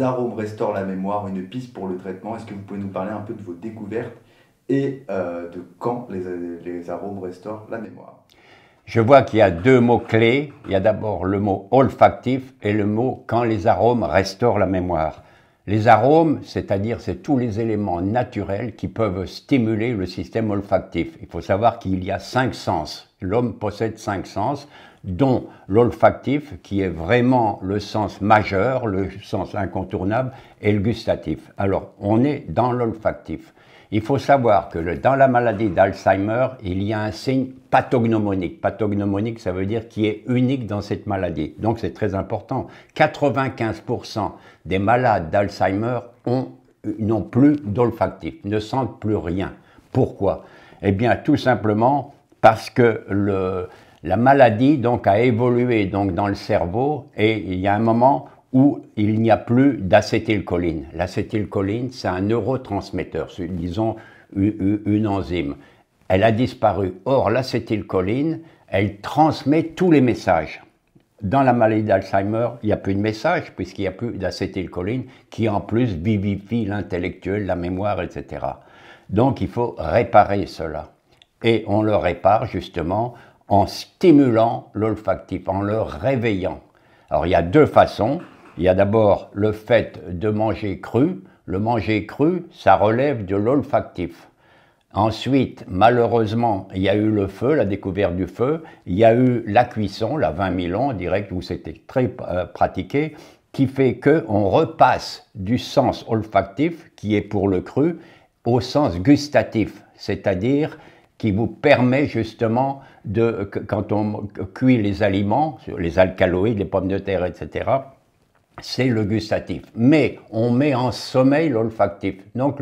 les arômes restaurent la mémoire, une piste pour le traitement. Est-ce que vous pouvez nous parler un peu de vos découvertes et de quand les arômes restaurent la mémoire? Je vois qu'il y a deux mots clés. Il y a d'abord le mot olfactif et le mot quand les arômes restaurent la mémoire. Les arômes, c'est-à-dire c'est tous les éléments naturels qui peuvent stimuler le système olfactif. Il faut savoir qu'il y a 5 sens. L'homme possède 5 sens, dont l'olfactif, qui est vraiment le sens majeur, le sens incontournable, et le gustatif. Alors, on est dans l'olfactif. Il faut savoir que dans la maladie d'Alzheimer, il y a un signe pathognomonique. Pathognomonique, ça veut dire qui est unique dans cette maladie. Donc c'est très important. 95% des malades d'Alzheimer n'ont plus d'olfactif, ne sentent plus rien. Pourquoi? Eh bien, tout simplement parce que la maladie donc, a évolué donc, dans le cerveau et il y a un moment où il n'y a plus d'acétylcholine. L'acétylcholine, c'est un neurotransmetteur, disons une enzyme. Elle a disparu. Or, l'acétylcholine, elle transmet tous les messages. Dans la maladie d'Alzheimer, il n'y a plus de messages puisqu'il n'y a plus d'acétylcholine qui en plus vivifie l'intellectuel, la mémoire, etc. Donc, il faut réparer cela. Et on le répare justement en stimulant l'olfactif, en le réveillant. Alors, il y a deux façons. Il y a d'abord le fait de manger cru. Le manger cru, ça relève de l'olfactif. Ensuite, malheureusement, il y a eu le feu, la découverte du feu. Il y a eu la cuisson, la 20 000 ans, direct, où c'était très pratiqué, qui fait qu'on repasse du sens olfactif, qui est pour le cru, au sens gustatif, c'est-à-dire qui vous permet justement, quand on cuit les aliments, les alcaloïdes, les pommes de terre, etc., c'est le gustatif. Mais on met en sommeil l'olfactif. Donc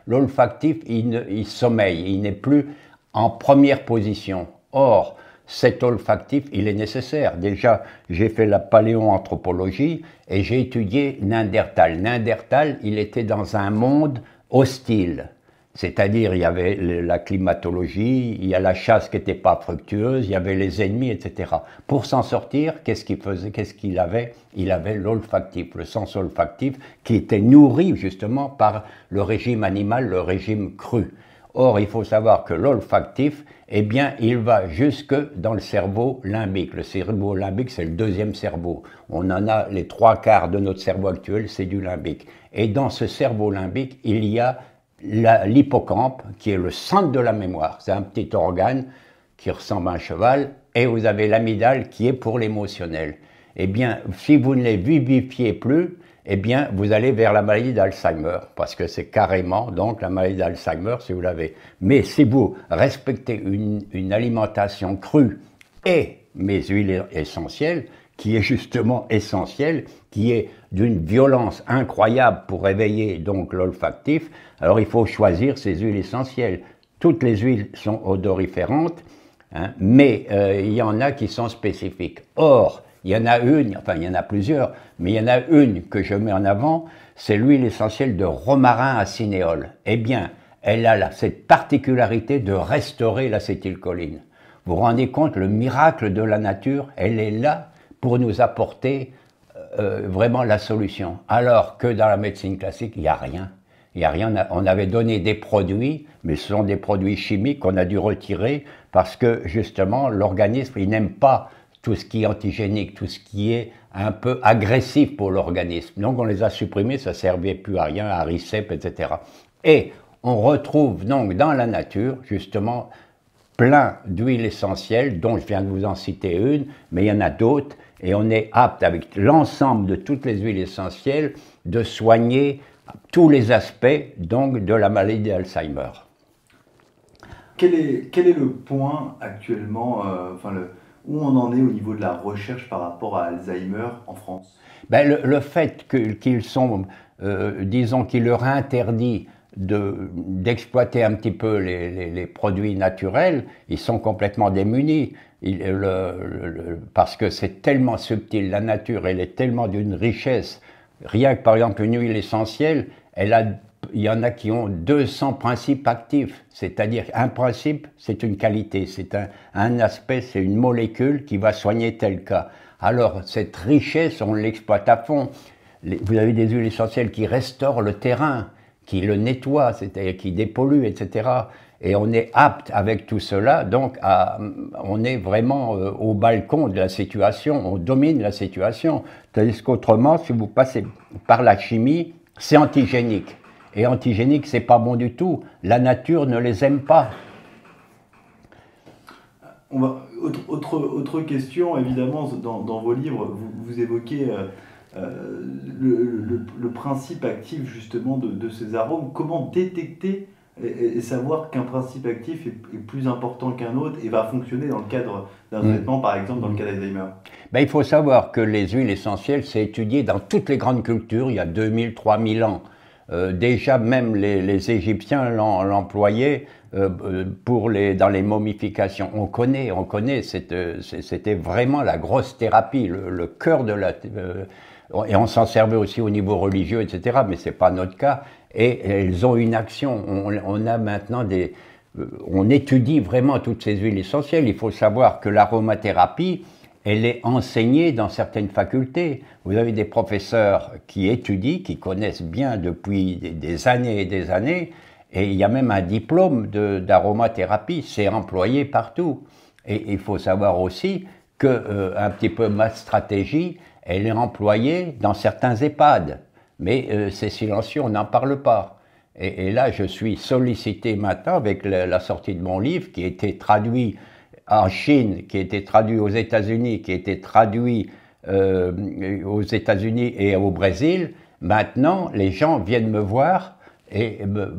l'olfactif, il sommeille, il n'est plus en première position. Or, cet olfactif, il est nécessaire. Déjà, j'ai fait la paléoanthropologie et j'ai étudié Néandertal. Néandertal, il était dans un monde hostile. C'est-à-dire, il y avait la climatologie, il y a la chasse qui n'était pas fructueuse, il y avait les ennemis, etc. Pour s'en sortir, qu'est-ce qu'il faisait? Qu'est-ce qu'il avait? Il avait l'olfactif, le sens olfactif, qui était nourri justement par le régime animal, le régime cru. Or, il faut savoir que l'olfactif, eh bien, il va jusque dans le cerveau limbique. Le cerveau limbique, c'est le deuxième cerveau. On en a les 3/4 de notre cerveau actuel, c'est du limbique. Et dans ce cerveau limbique, il y a l'hippocampe, qui est le centre de la mémoire. C'est un petit organe qui ressemble à un cheval, et vous avez l'amygdale qui est pour l'émotionnel. Eh bien, si vous ne les vivifiez plus, eh bien, vous allez vers la maladie d'Alzheimer, parce que c'est carrément, donc, la maladie d'Alzheimer, si vous l'avez. Mais si vous respectez une alimentation crue et mes huiles essentielles, qui est justement essentielle, qui est d'une violence incroyable pour réveiller donc l'olfactif, alors il faut choisir ces huiles essentielles. Toutes les huiles sont odoriférantes, hein, mais il y en a qui sont spécifiques. Or, il y en a une, enfin il y en a plusieurs, mais il y en a une que je mets en avant, c'est l'huile essentielle de romarin à cinéole. Eh bien, elle a cette particularité de restaurer l'acétylcholine. Vous vous rendez compte, le miracle de la nature, elle est là pour nous apporter vraiment la solution. Alors que dans la médecine classique, il n'y a rien. Il n'y a rien. On avait donné des produits, mais ce sont des produits chimiques qu'on a dû retirer parce que justement, l'organisme, il n'aime pas tout ce qui est antigénique, tout ce qui est un peu agressif pour l'organisme. Donc on les a supprimés, ça ne servait plus à rien, à RICEP, etc. Et on retrouve donc dans la nature, justement, plein d'huiles essentielles, dont je viens de vous en citer une, mais il y en a d'autres, et on est apte, avec l'ensemble de toutes les huiles essentielles, de soigner tous les aspects donc, de la maladie d'Alzheimer. Quel est le point actuellement, où on en est au niveau de la recherche par rapport à Alzheimer en France? Ben, le fait qu'ils sont, disons, qu'il leur interdit d'exploiter un petit peu les produits naturels, ils sont complètement démunis. Parce que c'est tellement subtil, la nature, elle est tellement d'une richesse. Rien que par exemple une huile essentielle, il y en a qui ont 200 principes actifs. C'est-à-dire un principe, c'est une qualité, c'est un aspect, c'est une molécule qui va soigner tel cas. Alors cette richesse, on l'exploite à fond. vous avez des huiles essentielles qui restaurent le terrain, qui le nettoient, c'est-à-dire qui dépolluent, etc. Et on est apte avec tout cela, donc on est vraiment au balcon de la situation, on domine la situation. Tandis qu'autrement, si vous passez par la chimie, c'est antigénique. Et antigénique, c'est pas bon du tout. La nature ne les aime pas. Autre question, évidemment, dans vos livres, vous évoquez le principe actif justement de ces arômes. Comment détecter et savoir qu'un principe actif est plus important qu'un autre et va fonctionner dans le cadre d'un traitement, par exemple dans le cas d'Alzheimer? Ben, il faut savoir que les huiles essentielles, c'est étudié dans toutes les grandes cultures, il y a 2000, 3000 ans. Déjà, même les Égyptiens l'employaient dans les momifications. On connaît, c'était vraiment la grosse thérapie, le cœur de la... et on s'en servait aussi au niveau religieux, etc., mais ce n'est pas notre cas. Et elles ont une action. On a maintenant on étudie vraiment toutes ces huiles essentielles. Il faut savoir que l'aromathérapie, elle est enseignée dans certaines facultés. Vous avez des professeurs qui étudient, qui connaissent bien depuis des années et des années, et il y a même un diplôme d'aromathérapie, c'est employé partout. Et il faut savoir aussi que un petit peu ma stratégie, elle est employée dans certains EHPAD, mais c'est silencieux, on n'en parle pas. Et là, je suis sollicité maintenant avec la sortie de mon livre qui a été traduit en Chine, qui a été traduit aux États-Unis, qui a été traduit aux États-Unis et au Brésil. Maintenant, les gens viennent me voir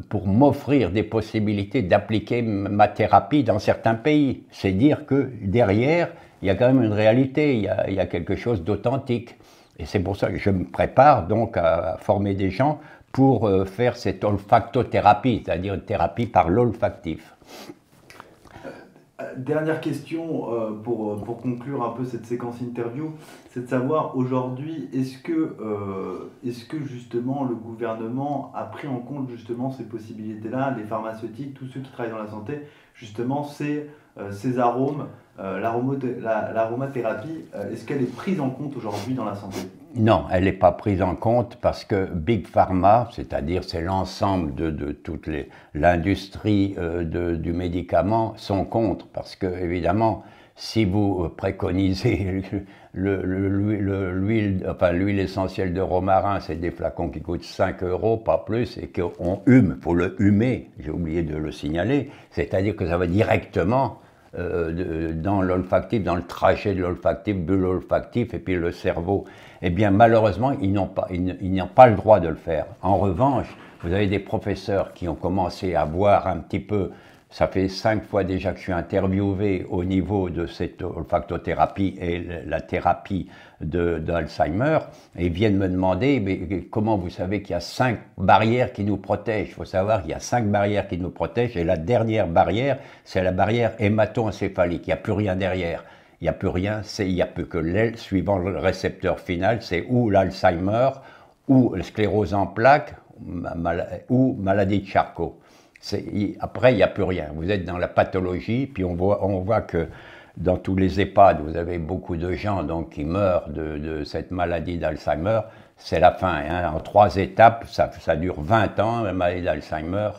pour m'offrir des possibilités d'appliquer ma thérapie dans certains pays. C'est dire que derrière, il y a quand même une réalité, il y a quelque chose d'authentique. Et c'est pour ça que je me prépare donc à former des gens pour faire cette olfactothérapie, c'est-à-dire une thérapie par l'olfactif. Dernière question pour conclure un peu cette séquence interview, c'est de savoir aujourd'hui, est-ce que justement le gouvernement a pris en compte justement ces possibilités-là, les pharmaceutiques, tous ceux qui travaillent dans la santé, justement ces arômes, l'aromathérapie, est-ce qu'elle est prise en compte aujourd'hui dans la santé? Non, elle n'est pas prise en compte parce que Big Pharma, c'est-à-dire c'est l'ensemble de toute l'industrie du médicament, sont contre. Parce que, évidemment, si vous préconisez l'huile essentielle de romarin, c'est des flacons qui coûtent 5 €, pas plus, et qu'on hume, il faut le humer, j'ai oublié de le signaler, c'est-à-dire que ça va directement dans l'olfactif, dans le trajet de l'olfactif, bulle olfactif et puis le cerveau. Eh bien, malheureusement, ils n'ont pas le droit de le faire. En revanche, vous avez des professeurs qui ont commencé à voir un petit peu, ça fait 5 fois déjà que je suis interviewé au niveau de cette olfactothérapie et la thérapie d'Alzheimer, et ils viennent me demander, mais comment vous savez qu'il y a 5 barrières qui nous protègent? Il faut savoir qu'il y a 5 barrières qui nous protègent, et la dernière barrière, c'est la barrière hémato-encéphalique, il n'y a plus rien derrière. Il n'y a plus rien, il n'y a plus que l'aile, suivant le récepteur final, c'est ou l'Alzheimer, ou la sclérose en plaques, ou maladie de Charcot. Après, il n'y a plus rien. Vous êtes dans la pathologie, puis on voit que dans tous les EHPAD, vous avez beaucoup de gens donc, qui meurent de cette maladie d'Alzheimer. C'est la fin. Hein. En 3 étapes, ça dure 20 ans, la maladie d'Alzheimer.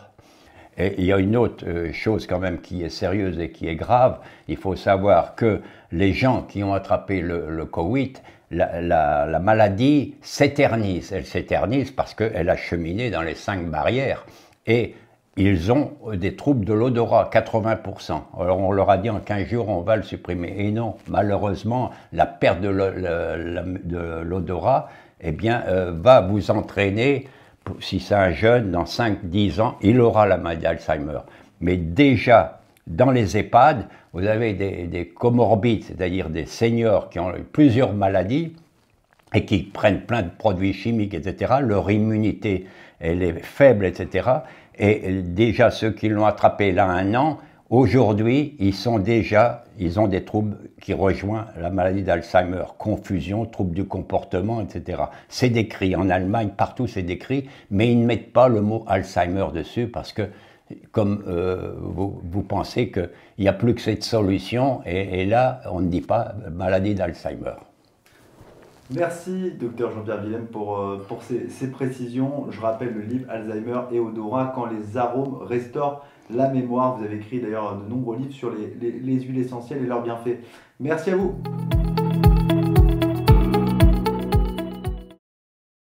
Et il y a une autre chose quand même qui est sérieuse et qui est grave. Il faut savoir que les gens qui ont attrapé le Covid, la maladie s'éternise. Elle s'éternise parce qu'elle a cheminé dans les 5 barrières. Et ils ont des troubles de l'odorat, 80%. Alors on leur a dit en 15 jours on va le supprimer. Et non, malheureusement, la perte de l'odorat eh bien, va vous entraîner, si c'est un jeune, dans 5-10 ans, il aura la maladie d'Alzheimer. Mais déjà, dans les EHPAD, vous avez des comorbides, c'est-à-dire des seniors qui ont plusieurs maladies et qui prennent plein de produits chimiques, etc. Leur immunité, elle est faible, etc. Et déjà, ceux qui l'ont attrapé là 1 an, aujourd'hui, ils ont des troubles qui rejoignent la maladie d'Alzheimer, confusion, troubles du comportement, etc. C'est décrit en Allemagne, partout c'est décrit, mais ils ne mettent pas le mot Alzheimer dessus parce que, comme vous pensez qu'il n'y a plus que cette solution, et là, on ne dit pas maladie d'Alzheimer. Merci, docteur Jean-Pierre Willem, pour ces précisions. Je rappelle le livre Alzheimer et odorat, quand les arômes restaurent la mémoire. Vous avez écrit d'ailleurs de nombreux livres sur les huiles essentielles et leurs bienfaits. Merci à vous.